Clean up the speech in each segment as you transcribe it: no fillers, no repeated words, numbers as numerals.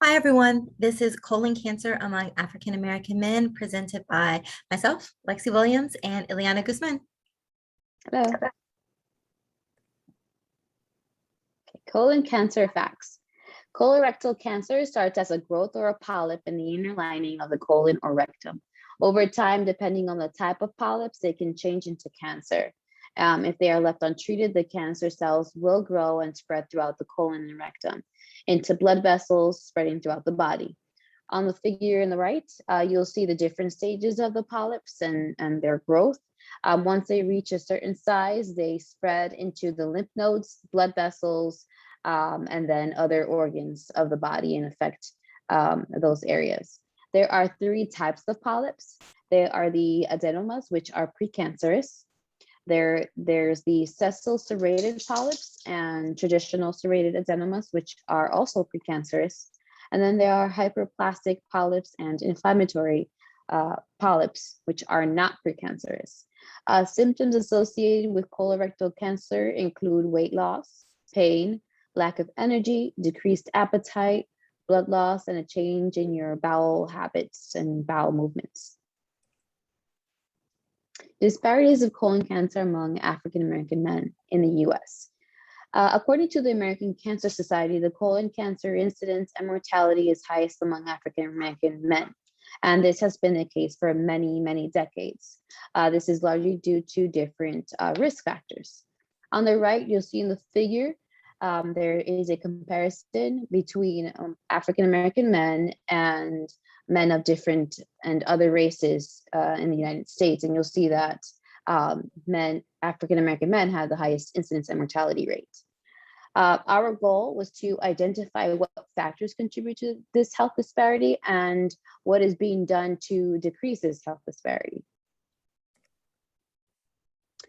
Hi, everyone. This is Colon Cancer Among African American Men, presented by myself, Lexi Williams, and Ileana Guzman. Hello. Okay, colon cancer facts. Colorectal cancer starts as a growth or a polyp in the inner lining of the colon or rectum. Over time, depending on the type of polyps, they can change into cancer. If they are left untreated, the cancer cells will grow and spread throughout the colon and rectum into blood vessels, spreading throughout the body. On the figure in the right, you'll see the different stages of the polyps and their growth. Once they reach a certain size, they spread into the lymph nodes, blood vessels, and then other organs of the body and affect those areas. There are three types of polyps. There are the adenomas, which are precancerous. There's the sessile serrated polyps and traditional serrated adenomas, which are also precancerous. And then there are hyperplastic polyps and inflammatory polyps, which are not precancerous. Symptoms associated with colorectal cancer include weight loss, pain, lack of energy, decreased appetite, blood loss, and a change in your bowel habits and bowel movements. Disparities of colon cancer among African American men in the US. According to the American Cancer Society, the colon cancer incidence and mortality is highest among African American men. And this has been the case for many, many decades. This is largely due to different risk factors. On the right, you'll see in the figure, there is a comparison between African American men and men of different and other races in the United States. And you'll see that African American men have the highest incidence and mortality rate. Our goal was to identify what factors contribute to this health disparity and what is being done to decrease this health disparity.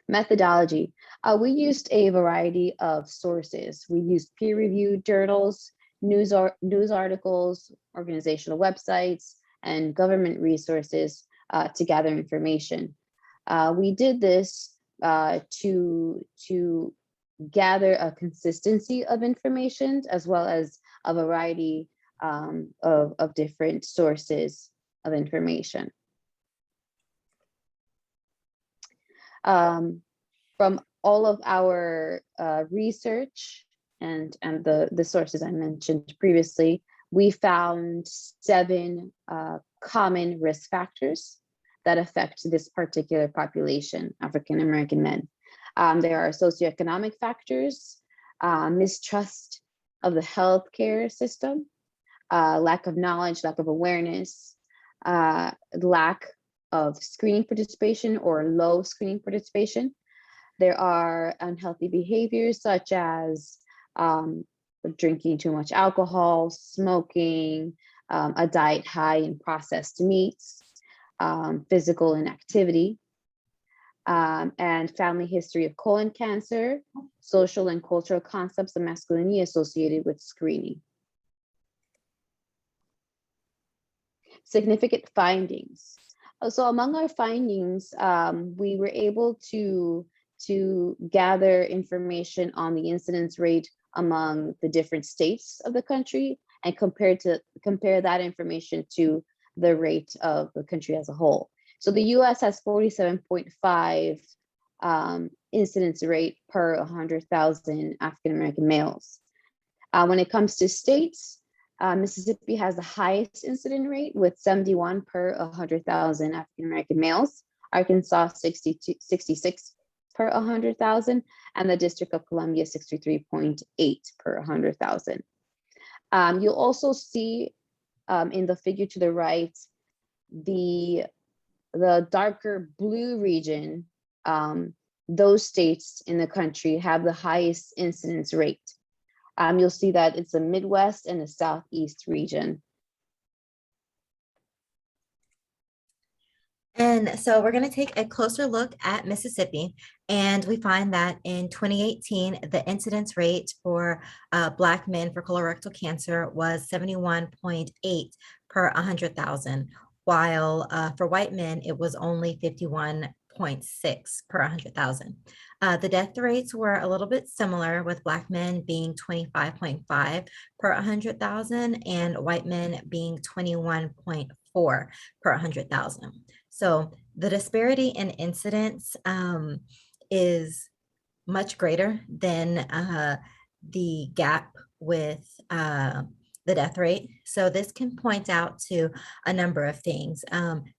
Methodology. We used a variety of sources. We used peer-reviewed journals, news articles, organizational websites, and government resources to gather information. We did this to gather a consistency of information as well as a variety of different sources of information. From all of our research and the sources I mentioned previously, we found 7 common risk factors that affect this particular population, African American men. There are socioeconomic factors, mistrust of the healthcare system, lack of knowledge, lack of awareness, lack of screening participation or low screening participation. There are unhealthy behaviors such as drinking too much alcohol, smoking, a diet high in processed meats, physical inactivity, and family history of colon cancer, social and cultural concepts of masculinity associated with screening. Significant findings. So among our findings, we were able to gather information on the incidence rate among the different states of the country and compare that information to the rate of the country as a whole. So the US has 47.5 incidence rate per 100,000 African American males. When it comes to states, Mississippi has the highest incident rate with 71 per 100,000 African American males, Arkansas 66 per 100,000, and the District of Columbia 63.8 per 100,000. You'll also see in the figure to the right, the darker blue region, those states in the country have the highest incidence rate. You'll see that it's the Midwest and the Southeast region. And so we're going to take a closer look at Mississippi, and we find that in 2018, the incidence rate for Black men for colorectal cancer was 71.8 per 100,000, while for white men, it was only 51.6 per 100,000. The death rates were a little bit similar, with Black men being 25.5 per 100,000 and white men being 21.4 per 100,000. So the disparity in incidence is much greater than the gap with the death rate. So this can point out to a number of things.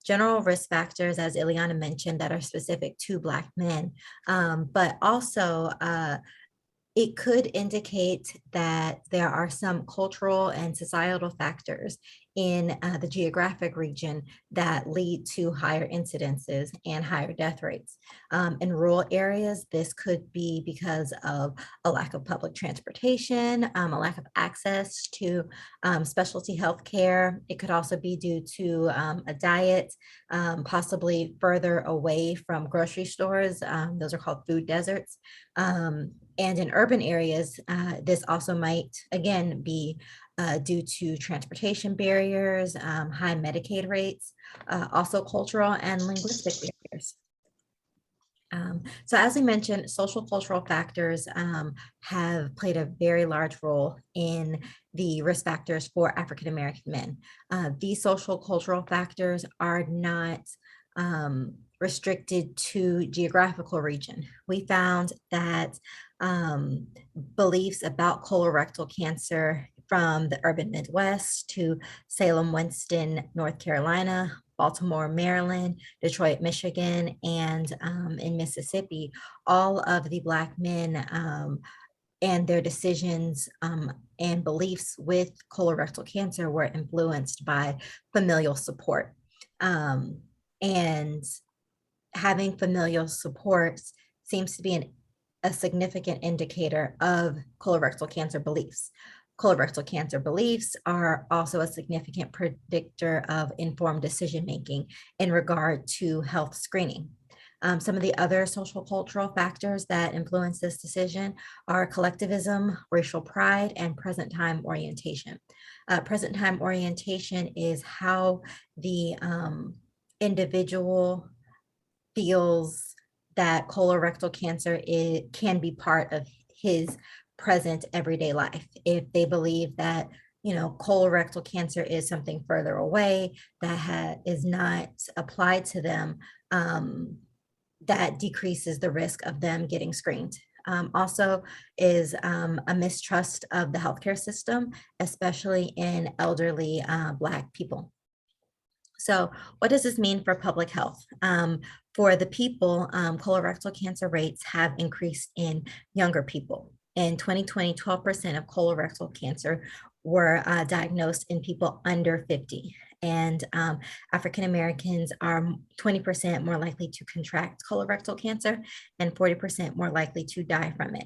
General risk factors, as Ileana mentioned, that are specific to Black men, but also it could indicate that there are some cultural and societal factors in the geographic region that lead to higher incidences and higher death rates. In rural areas, this could be because of a lack of public transportation, a lack of access to specialty health care. It could also be due to a diet, possibly further away from grocery stores. Those are called food deserts. And in urban areas, this also might, again, be due to transportation barriers, high Medicaid rates, also cultural and linguistic barriers. So as we mentioned, social cultural factors have played a very large role in the risk factors for African American men. These social cultural factors are not restricted to geographical region. We found that beliefs about colorectal cancer from the urban Midwest to Salem, Winston, North Carolina, Baltimore, Maryland, Detroit, Michigan, and in Mississippi, all of the Black men and their decisions and beliefs with colorectal cancer were influenced by familial support. And having familial support seems to be a significant indicator of colorectal cancer beliefs. Colorectal cancer beliefs are also a significant predictor of informed decision-making in regard to health screening. Some of the other social cultural factors that influence this decision are collectivism, racial pride, and present time orientation. Present time orientation is how the individual feels that colorectal cancer can be part of his present everyday life. If they believe that, colorectal cancer is something further away that is not applied to them, that decreases the risk of them getting screened. Also is a mistrust of the healthcare system, especially in elderly Black people. So what does this mean for public health? For the people, colorectal cancer rates have increased in younger people. In 2020, 12% of colorectal cancer were diagnosed in people under 50. And African Americans are 20% more likely to contract colorectal cancer and 40% more likely to die from it.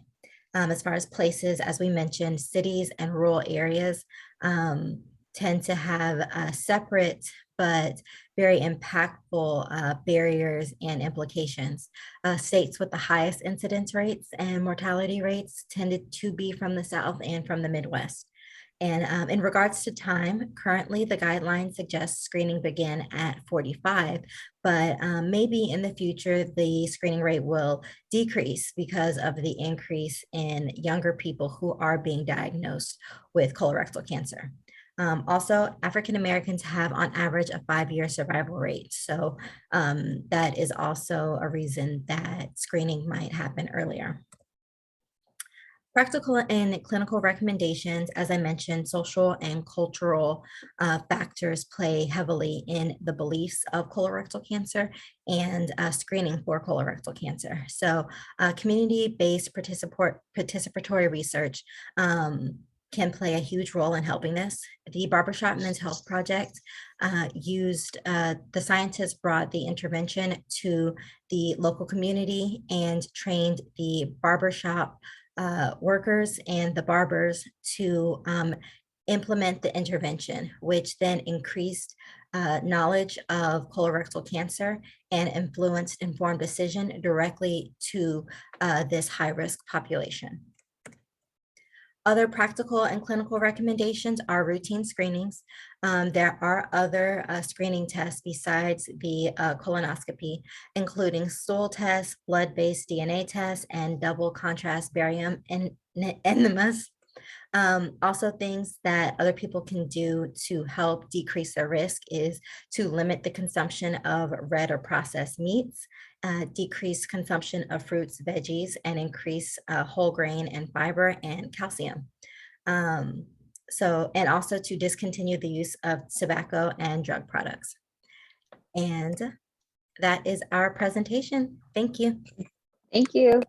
As far as places, as we mentioned, cities and rural areas tend to have separate but very impactful barriers and implications. States with the highest incidence rates and mortality rates tended to be from the South and from the Midwest. And in regards to time, currently the guidelines suggest screening begin at 45, but maybe in the future, the screening rate will decrease because of the increase in younger people who are being diagnosed with colorectal cancer. Also, African Americans have on average a 5-year survival rate. So that is also a reason that screening might happen earlier. Practical and clinical recommendations, as I mentioned, social and cultural factors play heavily in the beliefs of colorectal cancer and screening for colorectal cancer. So community-based participatory research can play a huge role in helping this. The Barbershop Men's Health Project the scientists brought the intervention to the local community and trained the barbershop workers and the barbers to implement the intervention, which then increased knowledge of colorectal cancer and influenced informed decision directly to this high-risk population. Other practical and clinical recommendations are routine screenings. There are other screening tests besides the colonoscopy, including stool tests, blood-based DNA tests, and double contrast barium enemas. Also, things that other people can do to help decrease their risk is to limit the consumption of red or processed meats, decrease consumption of fruits, veggies, and increase whole grain and fiber and calcium. Um, and also to discontinue the use of tobacco and drug products. And that is our presentation. Thank you. Thank you.